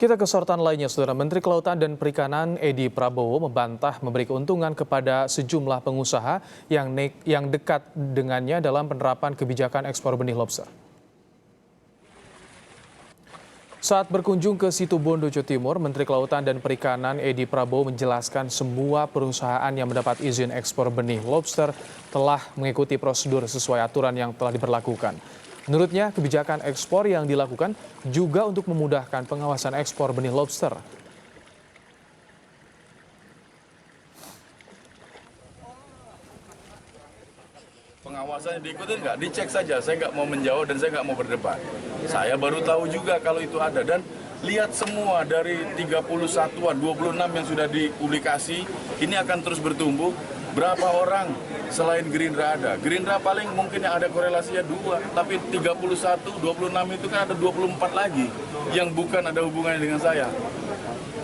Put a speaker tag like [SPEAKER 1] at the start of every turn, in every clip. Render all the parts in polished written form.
[SPEAKER 1] Kita ke sorotan lainnya, Saudara. Menteri Kelautan dan Perikanan Edi Prabowo membantah memberi keuntungan kepada sejumlah pengusaha yang dekat dengannya dalam penerapan kebijakan ekspor benih lobster. Saat berkunjung ke Situbondo, Jawa Timur, Menteri Kelautan dan Perikanan Edi Prabowo menjelaskan semua perusahaan yang mendapat izin ekspor benih lobster telah mengikuti prosedur sesuai aturan yang telah diberlakukan. Menurutnya, kebijakan ekspor yang dilakukan juga untuk memudahkan pengawasan ekspor benih lobster.
[SPEAKER 2] Pengawasannya diikutin nggak? Dicek saja, saya nggak mau menjawab dan saya nggak mau berdebat. Saya baru tahu juga kalau itu ada dan lihat semua dari 30 satuan, 26 yang sudah dipublikasi, ini akan terus bertumbuh. Berapa orang selain Gerindra ada? Gerindra paling mungkin yang ada korelasinya 2, tapi 31, 26 itu kan ada 24 lagi yang bukan ada hubungannya dengan saya.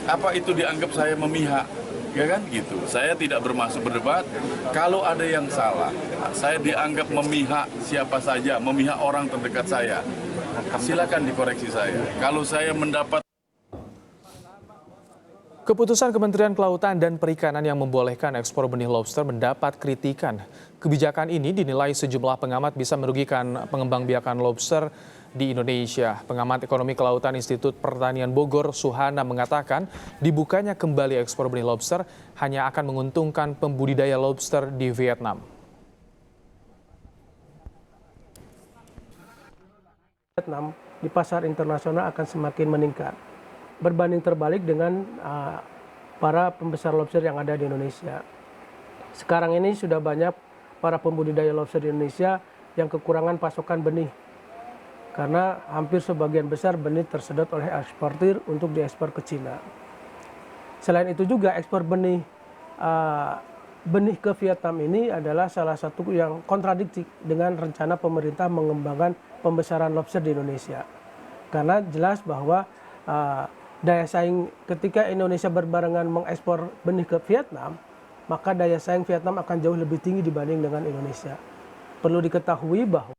[SPEAKER 2] Apa itu dianggap saya memihak? Ya kan gitu. Saya tidak bermaksud berdebat. Kalau ada yang salah, saya dianggap memihak siapa saja, memihak orang terdekat saya. Silakan dikoreksi saya. Kalau saya mendapat
[SPEAKER 1] Keputusan Kementerian Kelautan dan Perikanan yang membolehkan ekspor benih lobster mendapat kritikan. Kebijakan ini dinilai sejumlah pengamat bisa merugikan pengembangbiakan lobster di Indonesia. Pengamat Ekonomi Kelautan Institut Pertanian Bogor, Suhana, mengatakan dibukanya kembali ekspor benih lobster hanya akan menguntungkan pembudidaya lobster di Vietnam.
[SPEAKER 3] Vietnam di pasar internasional akan semakin meningkat. Berbanding terbalik dengan para pembesar lobster yang ada di Indonesia. Sekarang ini sudah banyak para pembudidaya lobster di Indonesia yang kekurangan pasokan benih. Karena hampir sebagian besar benih tersedot oleh eksportir untuk diekspor ke Cina. Selain itu juga ekspor benih ke Vietnam ini adalah salah satu yang kontradiktif dengan rencana pemerintah mengembangkan pembesaran lobster di Indonesia. Karena jelas bahwa daya saing ketika Indonesia berbarengan mengekspor benih ke Vietnam, maka daya saing Vietnam akan jauh lebih tinggi dibanding dengan Indonesia. Perlu diketahui bahwa